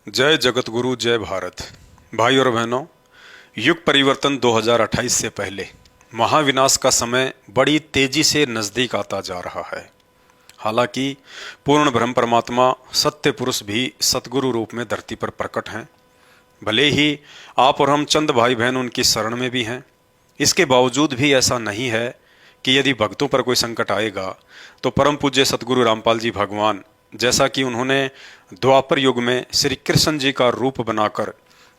जय जगत गुरु जय भारत। भाई और बहनों, युग परिवर्तन 2028 से पहले महाविनाश का समय बड़ी तेजी से नजदीक आता जा रहा है। हालांकि पूर्ण ब्रह्म परमात्मा सत्य पुरुष भी सतगुरु रूप में धरती पर प्रकट हैं। भले ही आप और हम चंद भाई बहन उनकी शरण में भी हैं, इसके बावजूद भी ऐसा नहीं है कि यदि भक्तों पर कोई संकट आएगा तो परम पूज्य सतगुरु रामपाल जी भगवान, जैसा कि उन्होंने द्वापर युग में श्री कृष्ण जी का रूप बनाकर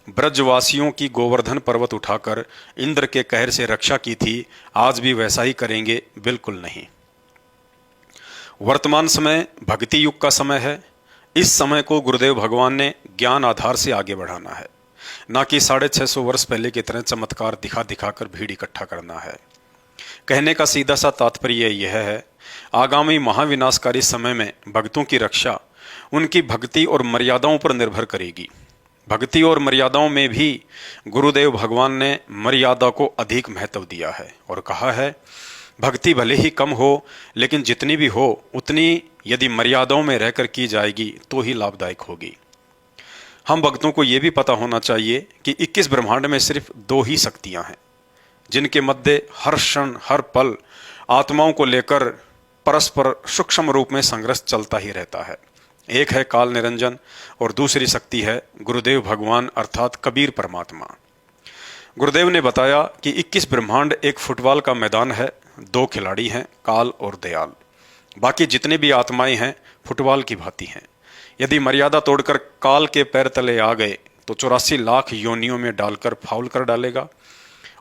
ब्रजवासियों की गोवर्धन पर्वत उठाकर इंद्र के कहर से रक्षा की थी, आज भी वैसा ही करेंगे? बिल्कुल नहीं। वर्तमान समय भक्ति युग का समय है। इस समय को गुरुदेव भगवान ने ज्ञान आधार से आगे बढ़ाना है, ना कि 650 वर्ष पहले की तरह चमत्कार दिखा दिखाकर भीड़ इकट्ठा करना है। कहने का सीधा सा तात्पर्य यह है, आगामी महाविनाशकारी समय में भक्तों की रक्षा उनकी भक्ति और मर्यादाओं पर निर्भर करेगी। भक्ति और मर्यादाओं में भी गुरुदेव भगवान ने मर्यादा को अधिक महत्व दिया है और कहा है, भक्ति भले ही कम हो लेकिन जितनी भी हो उतनी यदि मर्यादाओं में रहकर की जाएगी तो ही लाभदायक होगी। हम भक्तों को यह भी पता होना चाहिए कि 21 ब्रह्मांड में सिर्फ 2 ही शक्तियां हैं जिनके मध्य हर क्षण हर पल आत्माओं को लेकर परस्पर सूक्ष्म रूप में संघर्ष चलता ही रहता है। एक है काल निरंजन और दूसरी शक्ति है गुरुदेव भगवान अर्थात कबीर परमात्मा। गुरुदेव ने बताया कि 21 ब्रह्मांड एक फुटबॉल का मैदान है, 2 खिलाड़ी हैं, काल और दयाल। बाकी जितने भी आत्माएं हैं फुटबॉल की भांति हैं। यदि मर्यादा तोड़कर काल के पैर तले आ गए तो 84 लाख योनियों में डालकर फाउल कर डालेगा,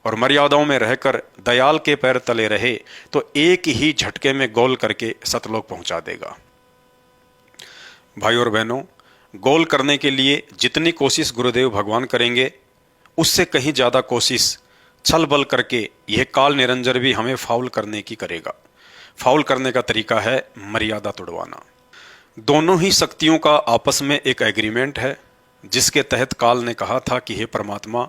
और मर्यादाओं में रहकर दयाल के पैर तले रहे तो एक ही झटके में गोल करके सतलोक पहुंचा देगा। भाई और बहनों, गोल करने के लिए जितनी कोशिश गुरुदेव भगवान करेंगे उससे कहीं ज्यादा कोशिश छल बल करके यह काल निरंजन भी हमें फाउल करने की करेगा। फाउल करने का तरीका है मर्यादा तोड़वाना। दोनों ही शक्तियों का आपस में एक एग्रीमेंट है जिसके तहत काल ने कहा था कि हे परमात्मा,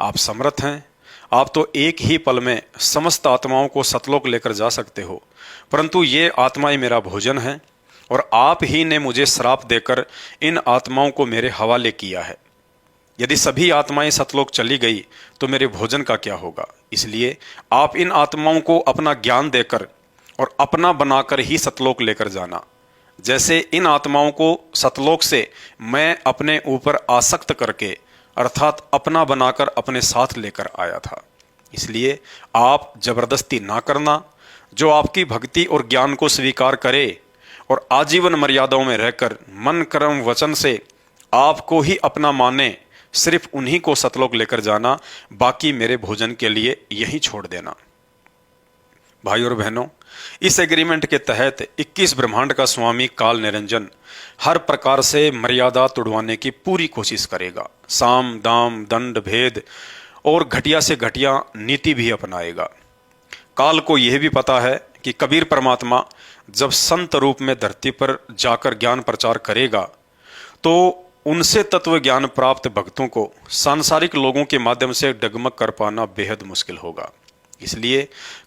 आप समर्थ हैं, आप तो एक ही पल में समस्त आत्माओं को सतलोक लेकर जा सकते हो, परंतु ये आत्माएं मेरा भोजन है और आप ही ने मुझे श्राप देकर इन आत्माओं को मेरे हवाले किया है। यदि सभी आत्माएं सतलोक चली गई तो मेरे भोजन का क्या होगा? इसलिए आप इन आत्माओं को अपना ज्ञान देकर और अपना बनाकर ही सतलोक लेकर जाना। जैसे इन आत्माओं को सतलोक से मैं अपने ऊपर आसक्त करके अर्थात अपना बनाकर अपने साथ लेकर आया था। इसलिए आप जबरदस्ती ना करना। जो आपकी भक्ति और ज्ञान को स्वीकार करे और आजीवन मर्यादाओं में रहकर मन कर्म वचन से आपको ही अपना माने, सिर्फ उन्हीं को सतलोक लेकर जाना, बाकी मेरे भोजन के लिए यही छोड़ देना। भाई और बहनों, इस एग्रीमेंट के तहत 21 ब्रह्मांड का स्वामी काल निरंजन हर प्रकार से मर्यादा तोड़वाने की पूरी कोशिश करेगा। साम दाम दंड भेद और घटिया से घटिया नीति भी अपनाएगा। काल को यह भी पता है कि कबीर परमात्मा जब संत रूप में धरती पर जाकर ज्ञान प्रचार करेगा तो उनसे तत्व ज्ञान प्राप्त भक्तों को सांसारिक लोगों के माध्यम से डगमग कर पाना बेहद मुश्किल होगा। इसलिए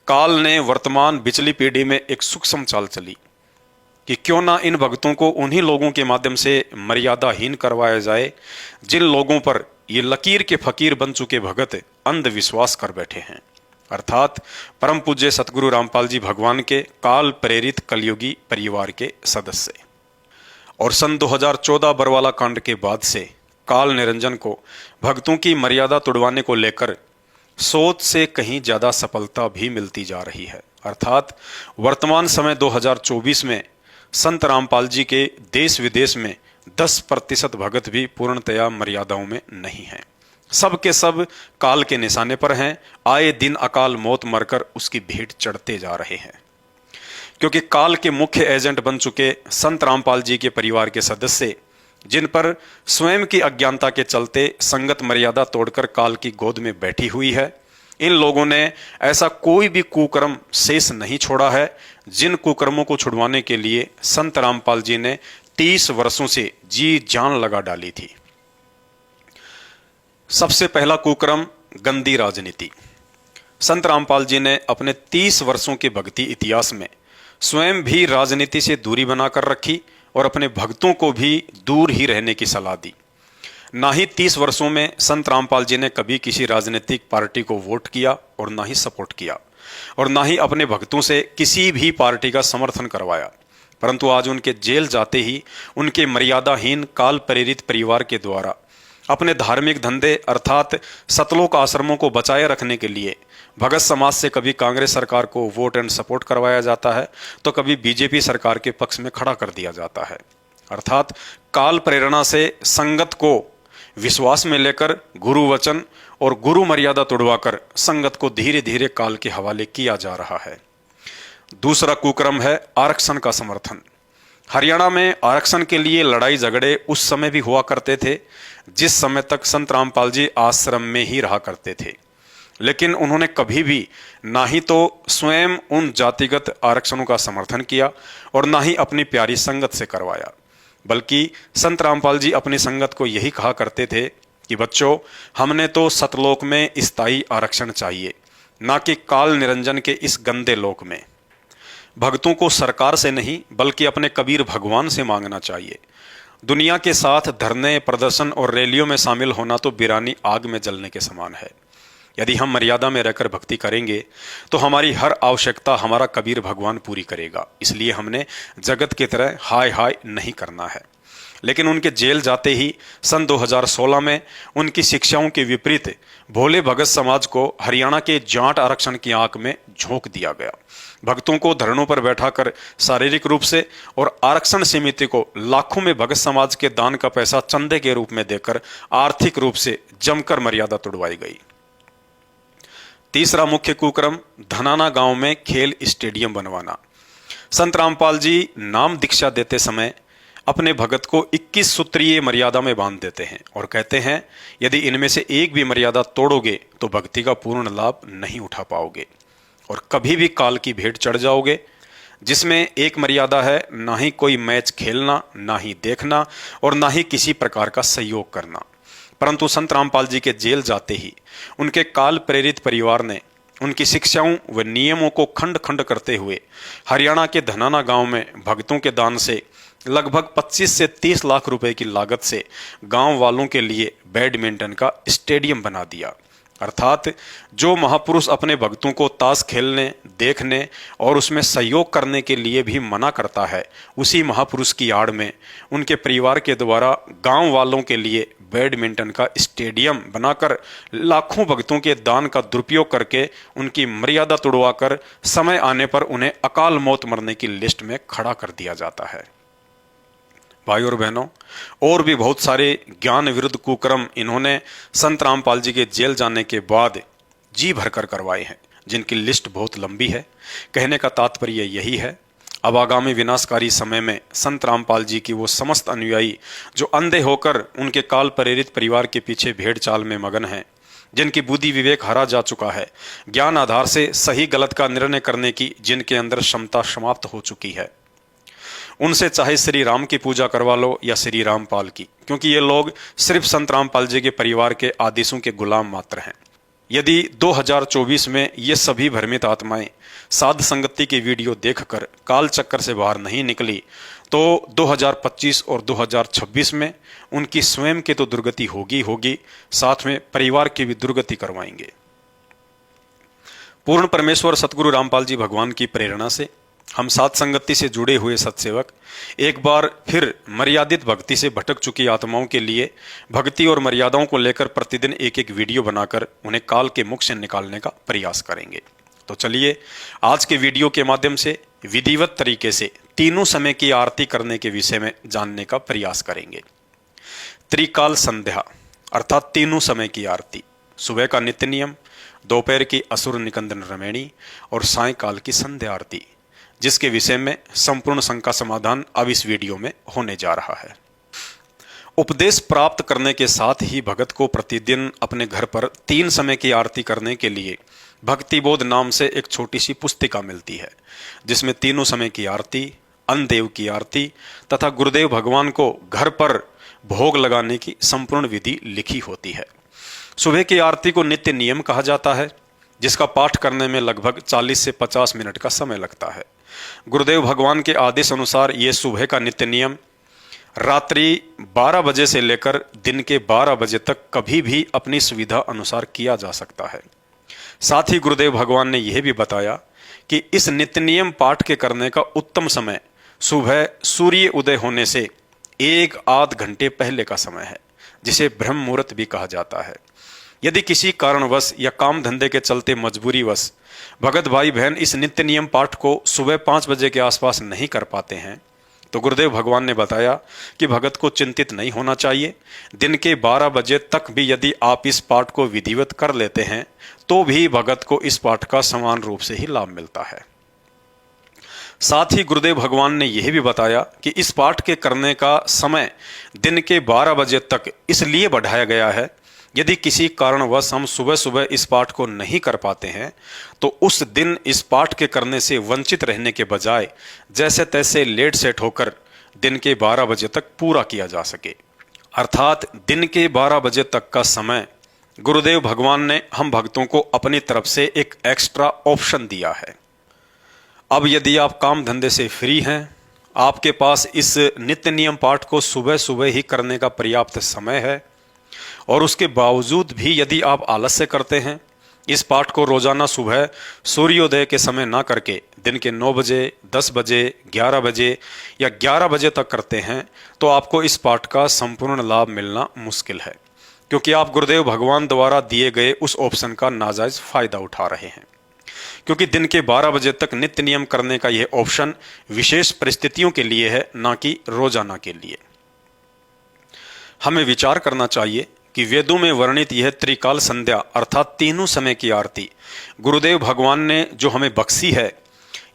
काल ने वर्तमान बिचली पीढ़ी में एक सूक्ष्म चाल चली कि क्यों ना इन भक्तों को उन्हीं लोगों के माध्यम से मर्यादाहीन करवाया जाए जिन लोगों पर ये लकीर के फकीर बन चुके भगत अंधविश्वास कर बैठे हैं, अर्थात परम पूज्य सतगुरु रामपाल जी भगवान के काल प्रेरित कलयुगी परिवार के सदस्य। और सन 2014 बरवाला कांड के बाद से काल निरंजन को भक्तों की मर्यादा तोड़वाने को लेकर सोच से कहीं ज्यादा सफलता भी मिलती जा रही है। अर्थात वर्तमान समय 2024 में संत रामपाल जी के देश विदेश में 10% भगत भी पूर्णतया मर्यादाओं में नहीं हैं। सब के सब काल के निशाने पर हैं। आए दिन अकाल मौत मरकर उसकी भेंट चढ़ते जा रहे हैं, क्योंकि काल के मुख्य एजेंट बन चुके संत रामपाल जी के परिवार के सदस्य, जिन पर स्वयं की अज्ञानता के चलते संगत मर्यादा तोड़कर काल की गोद में बैठी हुई है, इन लोगों ने ऐसा कोई भी कुकर्म शेष नहीं छोड़ा है जिन कुकर्मों को छुड़वाने के लिए संत रामपाल जी ने 30 वर्षों से जी जान लगा डाली थी। सबसे पहला कुकर्म गंदी राजनीति। संत रामपाल जी ने अपने 30 वर्षों के भक्ति इतिहास में स्वयं भी राजनीति से दूरी बनाकर रखी और अपने भक्तों को भी दूर ही रहने की सलाह दी। ना ही 30 वर्षों में संत रामपाल जी ने कभी किसी राजनीतिक पार्टी को वोट किया और ना ही सपोर्ट किया और ना ही अपने भक्तों से किसी भी पार्टी का समर्थन करवाया। परंतु आज उनके जेल जाते ही उनके मर्यादाहीन काल प्रेरित परिवार के द्वारा अपने धार्मिक धंधे अर्थात सतलोक आश्रमों को बचाए रखने के लिए भगत समाज से कभी कांग्रेस सरकार को वोट एंड सपोर्ट करवाया जाता है तो कभी बीजेपी सरकार के पक्ष में खड़ा कर दिया जाता है। अर्थात काल प्रेरणा से संगत को विश्वास में लेकर गुरु वचन और गुरु मर्यादा तोड़वाकर संगत को धीरे धीरे काल के हवाले किया जा रहा है। दूसरा कुक्रम है आरक्षण का समर्थन। हरियाणा में आरक्षण के लिए लड़ाई झगड़े उस समय भी हुआ करते थे जिस समय तक संत रामपाल जी आश्रम में ही रहा करते थे, लेकिन उन्होंने कभी भी ना ही तो स्वयं उन जातिगत आरक्षणों का समर्थन किया और ना ही अपनी प्यारी संगत से करवाया, बल्कि संत रामपाल जी अपनी संगत को यही कहा करते थे कि बच्चों, हमने तो सतलोक में स्थायी आरक्षण चाहिए, ना कि काल निरंजन के इस गंदे लोक में। भक्तों को सरकार से नहीं बल्कि अपने कबीर भगवान से मांगना चाहिए। दुनिया के साथ धरने, प्रदर्शन और रैलियों में शामिल होना तो बिरानी आग में जलने के समान है। यदि हम मर्यादा में रहकर भक्ति करेंगे तो हमारी हर आवश्यकता हमारा कबीर भगवान पूरी करेगा। इसलिए हमने जगत की तरह हाय हाय नहीं करना है। लेकिन उनके जेल जाते ही सन 2016 में उनकी शिक्षाओं के विपरीत भोले भगत समाज को हरियाणा के जाट आरक्षण की आंख में झोंक दिया गया। भक्तों को धरनों पर बैठाकर शारीरिक रूप से और आरक्षण समिति को लाखों में भगत समाज के दान का पैसा चंदे के रूप में देकर आर्थिक रूप से जमकर मर्यादा तोड़वाई गई। तीसरा मुख्य कुक्रम धनाना गांव में खेल स्टेडियम बनवाना। संत रामपाल जी नाम दीक्षा देते समय अपने भगत को 21 सूत्रीय मर्यादा में बांध देते हैं और कहते हैं, यदि इनमें से एक भी मर्यादा तोड़ोगे तो भक्ति का पूर्ण लाभ नहीं उठा पाओगे और कभी भी काल की भेंट चढ़ जाओगे। जिसमें एक मर्यादा है, ना ही कोई मैच खेलना, ना ही देखना और ना ही किसी प्रकार का सहयोग करना। परंतु संत रामपाल जी के जेल जाते ही उनके काल प्रेरित परिवार ने उनकी शिक्षाओं व नियमों को खंड खंड करते हुए हरियाणा के धनाना गांव में भक्तों के दान से लगभग 25 से 30 लाख रुपए की लागत से गांव वालों के लिए बैडमिंटन का स्टेडियम बना दिया। अर्थात जो महापुरुष अपने भक्तों को ताश खेलने, देखने और उसमें सहयोग करने के लिए भी मना करता है, उसी महापुरुष की आड़ में उनके परिवार के द्वारा गांव वालों के लिए बैडमिंटन का स्टेडियम बनाकर लाखों भक्तों के दान का दुरुपयोग करके उनकी मर्यादा तोड़वाकर समय आने पर उन्हें अकाल मौत मरने की लिस्ट में खड़ा कर दिया जाता है। भाई और बहनों, और भी बहुत सारे ज्ञान विरुद्ध कुकर्म इन्होंने संत रामपाल जी के जेल जाने के बाद जी भरकर करवाए हैं, जिनकी लिस्ट बहुत लंबी है। कहने का तात्पर्य यही है, अब आगामी विनाशकारी समय में संत रामपाल जी की वो समस्त अनुयायी जो अंधे होकर उनके काल प्रेरित परिवार के पीछे भेड़ चाल में मगन हैं, जिनकी बुद्धि विवेक हारा जा चुका है, ज्ञान आधार से सही गलत का निर्णय करने की जिनके अंदर क्षमता समाप्त हो चुकी है, उनसे चाहे श्री राम की पूजा करवा लो या श्री रामपाल की, क्योंकि ये लोग सिर्फ संत रामपाल जी के परिवार के आदेशों के गुलाम मात्र हैं। यदि 2024 में ये सभी भ्रमित आत्माएं साध संगति की वीडियो देखकर काल चक्कर से बाहर नहीं निकली तो 2025 और 2026 में उनकी स्वयं की तो दुर्गति होगी, साथ में परिवार की भी दुर्गति करवाएंगे। पूर्ण परमेश्वर सतगुरु रामपाल जी भगवान की प्रेरणा से हम साध संगति से जुड़े हुए सत्सेवक एक बार फिर मर्यादित भक्ति से भटक चुकी आत्माओं के लिए भक्ति और मर्यादाओं को लेकर प्रतिदिन एक एक वीडियो बनाकर उन्हें काल के मुख से निकालने का प्रयास करेंगे। तो चलिए आज के वीडियो के माध्यम से विधिवत तरीके से तीनों समय की आरती करने के विषय में जानने का प्रयास करेंगे। त्रिकाल संध्या अर्थात तीनों समय की आरती, सुबह का नित्य नियम, दोपहर की असुर निकंदन रमैणी और सायंकाल की संध्या आरती, जिसके विषय में संपूर्ण शंका समाधान अब इस वीडियो में होने जा रहा है। उपदेश प्राप्त करने के साथ ही भगत को प्रतिदिन अपने घर पर 3 समय की आरती करने के लिए भक्तिबोध नाम से एक छोटी सी पुस्तिका मिलती है, जिसमें तीनों समय की आरती, अन्नदेव की आरती तथा गुरुदेव भगवान को घर पर भोग लगाने की संपूर्ण विधि लिखी होती है। सुबह की आरती को नित्य नियम कहा जाता है, जिसका पाठ करने में लगभग 40 से 50 मिनट का समय लगता है। गुरुदेव भगवान के आदेश अनुसार ये सुबह का नित्य नियम रात्रि 12 बजे से लेकर दिन के 12 बजे तक कभी भी अपनी सुविधा अनुसार किया जा सकता है। साथ ही गुरुदेव भगवान ने यह भी बताया कि इस नित्य नियम पाठ के करने का उत्तम समय सुबह सूर्य उदय होने से एक आध घंटे पहले का समय है, जिसे ब्रह्म मुहूर्त भी कहा जाता है। यदि किसी कारणवश या काम धंधे के चलते मजबूरीवश भगत भाई बहन इस नित्य नियम पाठ को सुबह 5 बजे के आसपास नहीं कर पाते हैं, तो गुरुदेव भगवान ने बताया कि भगत को चिंतित नहीं होना चाहिए। दिन के 12 बजे तक भी यदि आप इस पाठ को विधिवत कर लेते हैं तो भी भगत को इस पाठ का समान रूप से ही लाभ मिलता है। साथ ही गुरुदेव भगवान ने यह भी बताया कि इस पाठ के करने का समय दिन के 12 बजे तक इसलिए बढ़ाया गया है, यदि किसी कारणवश हम सुबह सुबह इस पाठ को नहीं कर पाते हैं तो उस दिन इस पाठ के करने से वंचित रहने के बजाय जैसे तैसे लेट सेट होकर दिन के 12 बजे तक पूरा किया जा सके। अर्थात दिन के 12 बजे तक का समय गुरुदेव भगवान ने हम भक्तों को अपनी तरफ से एक एक्स्ट्रा ऑप्शन दिया है। अब यदि आप काम धंधे से फ्री हैं, आपके पास इस नित्य नियम पाठ को सुबह सुबह ही करने का पर्याप्त समय है और उसके बावजूद भी यदि आप आलस्य करते हैं, इस पाठ को रोजाना सुबह सूर्योदय के समय ना करके दिन के 9 बजे, 10 बजे, 11 बजे या 11 बजे तक करते हैं, तो आपको इस पाठ का संपूर्ण लाभ मिलना मुश्किल है, क्योंकि आप गुरुदेव भगवान द्वारा दिए गए उस ऑप्शन का नाजायज फायदा उठा रहे हैं। क्योंकि दिन के 12 बजे तक नित्य नियम करने का यह ऑप्शन विशेष परिस्थितियों के लिए है, ना कि रोजाना के लिए। हमें विचार करना चाहिए कि वेदों में वर्णित यह त्रिकाल संध्या अर्थात तीनों समय की आरती गुरुदेव भगवान ने जो हमें बख्शी है,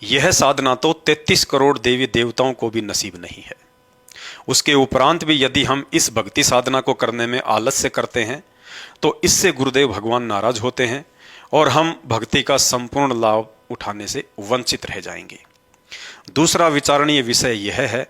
यह साधना तो 33 करोड़ देवी देवताओं को भी नसीब नहीं है। उसके उपरांत भी यदि हम इस भक्ति साधना को करने में आलस्य करते हैं तो इससे गुरुदेव भगवान नाराज होते हैं और हम भक्ति का संपूर्ण लाभ उठाने से वंचित रह जाएंगे। दूसरा विचारणीय विषय यह है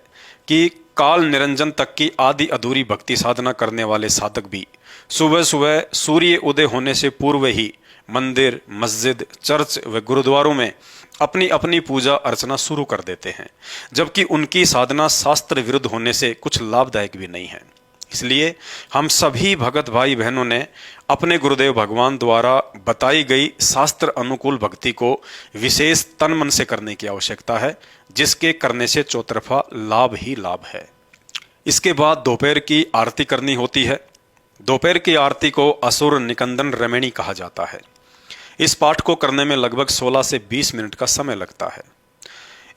कि काल निरंजन तक की आदि अधूरी भक्ति साधना करने वाले साधक भी सुबह सुबह सूर्य उदय होने से पूर्व ही मंदिर, मस्जिद, चर्च व गुरुद्वारों में अपनी अपनी पूजा अर्चना शुरू कर देते हैं, जबकि उनकी साधना शास्त्र विरुद्ध होने से कुछ लाभदायक भी नहीं है। इसलिए हम सभी भगत भाई बहनों ने अपने गुरुदेव भगवान द्वारा बताई गई शास्त्र अनुकूल भक्ति को विशेष तन मन से करने की आवश्यकता है, जिसके करने से चौतरफा लाभ ही लाभ है। इसके बाद दोपहर की आरती करनी होती है। दोपहर की आरती को असुर निकंदन रमणी कहा जाता है। इस पाठ को करने में लगभग 16 से 20 मिनट का समय लगता है।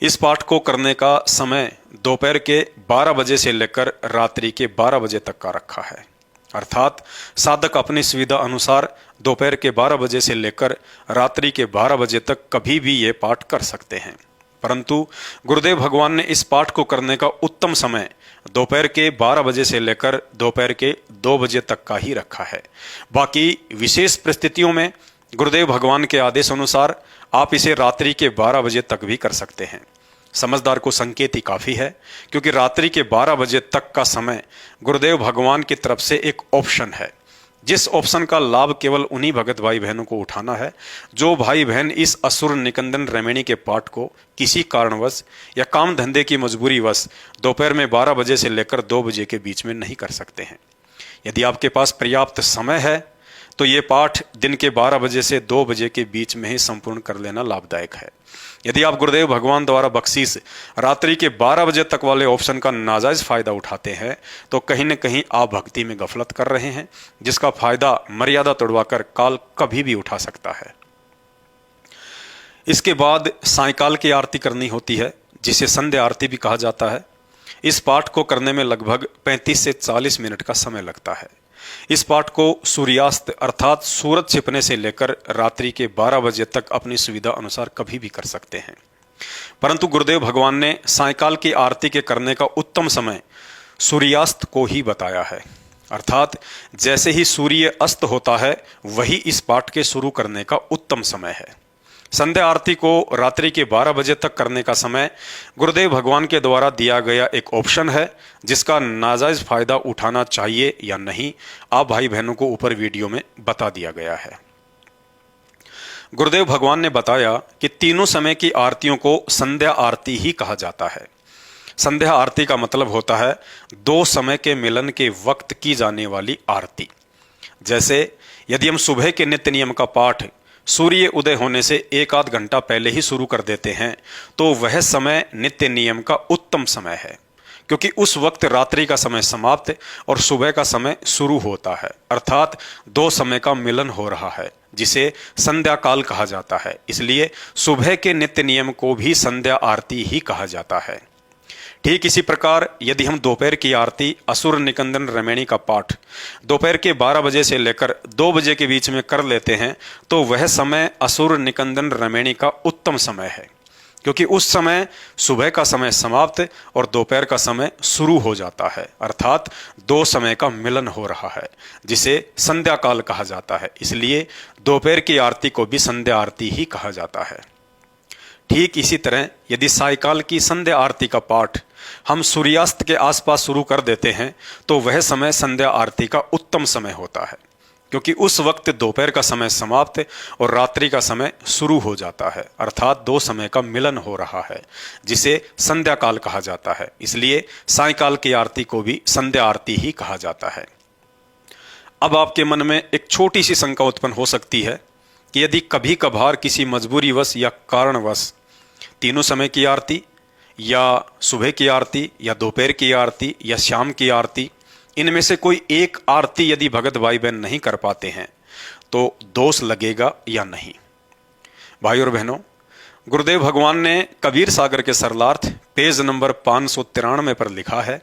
इस पाठ को करने का समय दोपहर के 12 बजे से लेकर रात्रि के 12 बजे तक का रखा है। अर्थात साधक अपनी सुविधा अनुसार दोपहर के 12 बजे से लेकर रात्रि के 12 बजे तक कभी भी ये पाठ कर सकते हैं। परंतु गुरुदेव भगवान ने इस पाठ को करने का उत्तम समय दोपहर के 12 बजे से लेकर दोपहर के 2 बजे तक का ही रखा है। बाकी विशेष परिस्थितियों में गुरुदेव भगवान के आदेश अनुसार आप इसे रात्रि के 12 बजे तक भी कर सकते हैं। समझदार को संकेत ही काफी है, क्योंकि रात्रि के 12 बजे तक का समय गुरुदेव भगवान की तरफ से एक ऑप्शन है, जिस ऑप्शन का लाभ केवल उन्हीं भगत भाई बहनों को उठाना है जो भाई बहन इस असुर निकंदन रमणी के पाठ को किसी कारणवश या काम धंधे की मजबूरीवश दोपहर में 12 बजे से लेकर 2 बजे के बीच में नहीं कर सकते हैं। यदि आपके पास पर्याप्त समय है तो ये पाठ दिन के 12 बजे से 2 बजे के बीच में ही संपूर्ण कर लेना लाभदायक है। यदि आप गुरुदेव भगवान द्वारा बख्शीश रात्रि के 12 बजे तक वाले ऑप्शन का नाजायज फायदा उठाते हैं तो कहीं न कहीं आप भक्ति में गफलत कर रहे हैं, जिसका फायदा मर्यादा तोड़वाकर काल कभी भी उठा सकता है। इसके बाद सायंकाल की आरती करनी होती है, जिसे संध्या आरती भी कहा जाता है। इस पाठ को करने में लगभग 35 से 40 मिनट का समय लगता है। इस पाठ को सूर्यास्त अर्थात सूरज छिपने से लेकर रात्रि के 12 बजे तक अपनी सुविधा अनुसार कभी भी कर सकते हैं। परंतु गुरुदेव भगवान ने सायंकाल की आरती के करने का उत्तम समय सूर्यास्त को ही बताया है। अर्थात जैसे ही सूर्य अस्त होता है वही इस पाठ के शुरू करने का उत्तम समय है। संध्या आरती को रात्रि के 12 बजे तक करने का समय गुरुदेव भगवान के द्वारा दिया गया एक ऑप्शन है, जिसका नाजायज फायदा उठाना चाहिए या नहीं आप भाई बहनों को ऊपर वीडियो में बता दिया गया है। गुरुदेव भगवान ने बताया कि तीनों समय की आरतियों को संध्या आरती ही कहा जाता है। संध्या आरती का मतलब होता है दो समय के मिलन के वक्त की जाने वाली आरती। जैसे यदि हम सुबह के नित्य नियम का पाठ सूर्य उदय होने से एक आध घंटा पहले ही शुरू कर देते हैं तो वह समय नित्य नियम का उत्तम समय है, क्योंकि उस वक्त रात्रि का समय समाप्त और सुबह का समय शुरू होता है, अर्थात दो समय का मिलन हो रहा है, जिसे संध्या काल कहा जाता है। इसलिए सुबह के नित्य नियम को भी संध्या आरती ही कहा जाता है। ठीक इसी प्रकार यदि हम दोपहर की आरती असुर निकंदन रमैणी का पाठ दोपहर के 12 बजे से लेकर 2 बजे के बीच में कर लेते हैं तो वह समय असुर निकंदन रमैणी का उत्तम समय है, क्योंकि उस समय सुबह का समय समाप्त और दोपहर का समय शुरू हो जाता है, अर्थात दो समय का मिलन हो रहा है, जिसे संध्या काल कहा जाता है। इसलिए दोपहर की आरती को भी संध्या आरती ही कहा जाता है। ठीक इसी तरह यदि सायकाल की संध्या आरती का पाठ हम सूर्यास्त के आसपास शुरू कर देते हैं तो वह समय संध्या आरती का उत्तम समय होता है, क्योंकि उस वक्त दोपहर का समय समाप्त और रात्रि का समय शुरू हो जाता है, अर्थात दो समय का मिलन हो रहा है, जिसे संध्या काल कहा जाता है। इसलिए सायकाल की आरती को भी संध्या आरती ही कहा जाता है। अब आपके मन में एक छोटी सी शंका उत्पन्न हो सकती है कि यदि कभी कभार किसी मजबूरीवश या कारणवश तीनों समय की आरती या सुबह की आरती या दोपहर की आरती या शाम की आरती, इनमें से कोई एक आरती यदि भगत भाई बहन नहीं कर पाते हैं तो दोष लगेगा या नहीं। भाई और बहनों, गुरुदेव भगवान ने कबीर सागर के सरलार्थ पेज नंबर 593 पर लिखा है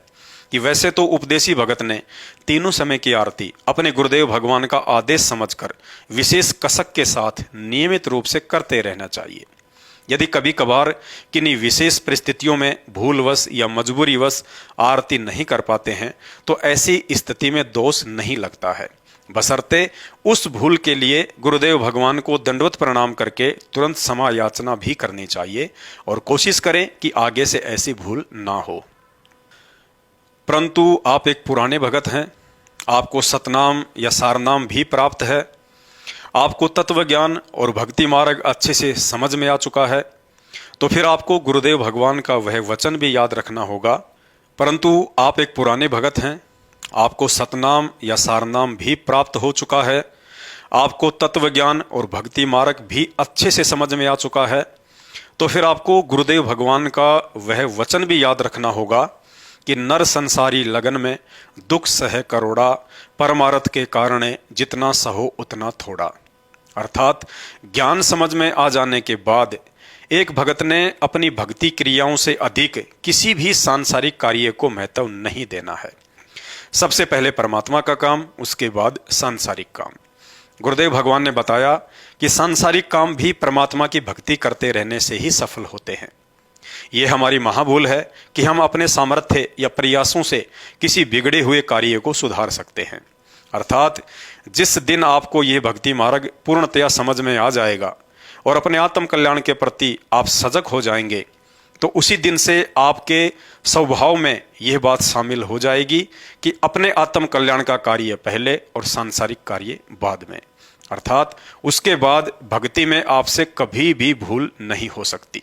कि वैसे तो उपदेशी भगत ने तीनों समय की आरती अपने गुरुदेव भगवान का आदेश समझकर विशेष कसक के साथ नियमित रूप से करते रहना चाहिए। यदि कभी कभार किन्हीं विशेष परिस्थितियों में भूलवश या मजबूरीवश आरती नहीं कर पाते हैं तो ऐसी स्थिति में दोष नहीं लगता है, बशर्ते उस भूल के लिए गुरुदेव भगवान को दंडवत प्रणाम करके तुरंत क्षमा याचना भी करनी चाहिए और कोशिश करें कि आगे से ऐसी भूल ना हो। परंतु आप एक पुराने भगत हैं, आपको सतनाम या सारनाम भी प्राप्त है, आपको तत्व ज्ञान और भक्ति मार्ग अच्छे से समझ में आ चुका है, तो फिर आपको गुरुदेव भगवान का वह वचन भी याद रखना होगा। परंतु आप एक पुराने भगत हैं, आपको सतनाम या सारनाम भी प्राप्त हो चुका है, आपको तत्व ज्ञान और भक्ति मार्ग भी अच्छे से समझ में आ चुका है, तो फिर आपको गुरुदेव भगवान का वह वचन भी याद रखना होगा कि नर संसारी लगन में दुख सह करोड़ा, परमारथ के कारण जितना सहो उतना थोड़ा। अर्थात ज्ञान समझ में आ जाने के बाद एक भगत ने अपनी भक्ति क्रियाओं से अधिक किसी भी सांसारिक कार्य को महत्व नहीं देना है। सबसे पहले परमात्मा का काम, उसके बाद सांसारिक काम। गुरुदेव भगवान ने बताया कि सांसारिक काम भी परमात्मा की भक्ति करते रहने से ही सफल होते हैं। ये हमारी महाभूल है कि हम अपने सामर्थ्य या प्रयासों से किसी बिगड़े हुए कार्य को सुधार सकते हैं। अर्थात जिस दिन आपको ये भक्ति मार्ग पूर्णतया समझ में आ जाएगा और अपने आत्म कल्याण के प्रति आप सजग हो जाएंगे तो उसी दिन से आपके स्वभाव में यह बात शामिल हो जाएगी कि अपने आत्म कल्याण का कार्य पहले और सांसारिक कार्य बाद में। अर्थात उसके बाद भक्ति में आपसे कभी भी भूल नहीं हो सकती।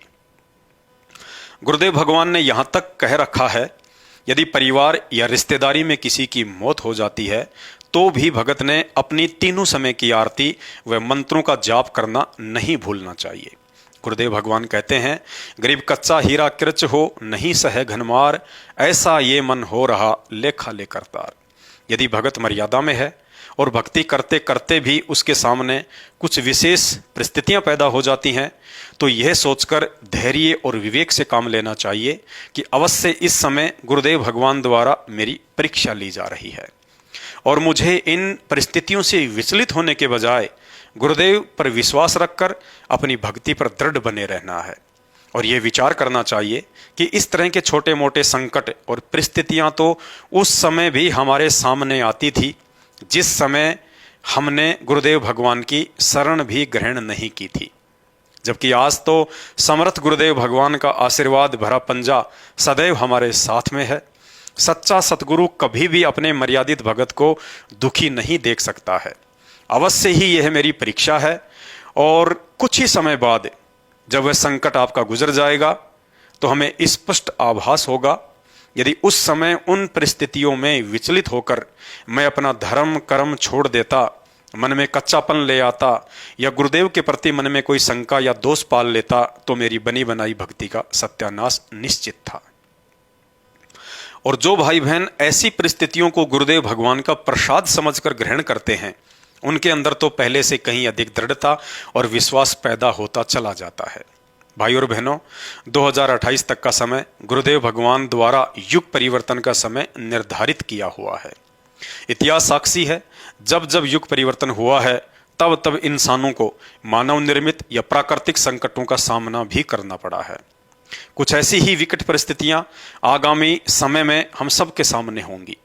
गुरुदेव भगवान ने यहाँ तक कह रखा है, यदि परिवार या रिश्तेदारी में किसी की मौत हो जाती है तो भी भगत ने अपनी तीनों समय की आरती व मंत्रों का जाप करना नहीं भूलना चाहिए। गुरुदेव भगवान कहते हैं, गरीब कच्चा हीरा कृच हो नहीं सह घनमार, ऐसा ये मन हो रहा लेखा ले करतार। यदि भगत मर्यादा में है और भक्ति करते करते भी उसके सामने कुछ विशेष परिस्थितियां पैदा हो जाती हैं तो यह सोचकर धैर्य और विवेक से काम लेना चाहिए कि अवश्य इस समय गुरुदेव भगवान द्वारा मेरी परीक्षा ली जा रही है और मुझे इन परिस्थितियों से विचलित होने के बजाय गुरुदेव पर विश्वास रखकर अपनी भक्ति पर दृढ़ बने रहना है। और ये विचार करना चाहिए कि इस तरह के छोटे मोटे संकट और परिस्थितियां तो उस समय भी हमारे सामने आती थी जिस समय हमने गुरुदेव भगवान की शरण भी ग्रहण नहीं की थी, जबकि आज तो समर्थ गुरुदेव भगवान का आशीर्वाद भरा पंजा सदैव हमारे साथ में है। सच्चा सतगुरु कभी भी अपने मर्यादित भगत को दुखी नहीं देख सकता है। अवश्य ही यह मेरी परीक्षा है और कुछ ही समय बाद जब वह संकट आपका गुजर जाएगा तो हमें स्पष्ट आभास होगा, यदि उस समय उन परिस्थितियों में विचलित होकर मैं अपना धर्म कर्म छोड़ देता, मन में कच्चापन ले आता या गुरुदेव के प्रति मन में कोई शंका या दोष पाल लेता, तो मेरी बनी बनाई भक्ति का सत्यानाश निश्चित था। और जो भाई बहन ऐसी परिस्थितियों को गुरुदेव भगवान का प्रसाद समझकर ग्रहण करते हैं, उनके अंदर तो पहले से कहीं अधिक दृढ़ता और विश्वास पैदा होता चला जाता है। भाई और बहनों, 2028 तक का समय गुरुदेव भगवान द्वारा युग परिवर्तन का समय निर्धारित किया हुआ है। इतिहास साक्षी है, जब जब युग परिवर्तन हुआ है तब तब इंसानों को मानव निर्मित या प्राकृतिक संकटों का सामना भी करना पड़ा है। कुछ ऐसी ही विकट परिस्थितियां आगामी समय में हम सब के सामने होंगी।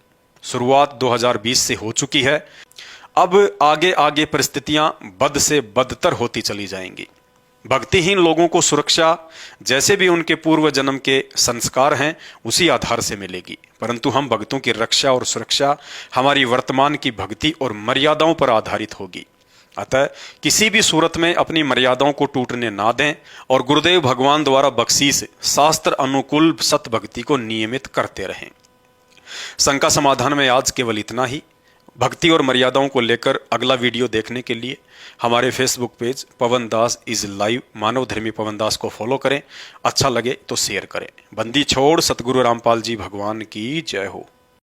शुरुआत 2020 से हो चुकी है, अब आगे आगे परिस्थितियां बद से बदतर होती चली जाएंगी। भक्तिहीन लोगों को सुरक्षा जैसे भी उनके पूर्व जन्म के संस्कार हैं उसी आधार से मिलेगी, परंतु हम भक्तों की रक्षा और सुरक्षा हमारी वर्तमान की भक्ति और मर्यादाओं पर आधारित होगी। अतः किसी भी सूरत में अपनी मर्यादाओं को टूटने ना दें और गुरुदेव भगवान द्वारा बख्शीश शास्त्र अनुकूल सत भक्ति को नियमित करते रहें। शंका समाधान में आज केवल इतना ही। भक्ति और मर्यादाओं को लेकर अगला वीडियो देखने के लिए हमारे Facebook page Pawan Das is live Manav Dharmi Pawan दास को फॉलो करें। अच्छा लगे तो शेयर करें। बंदी छोड़ सतगुरु रामपाल जी भगवान की जय हो।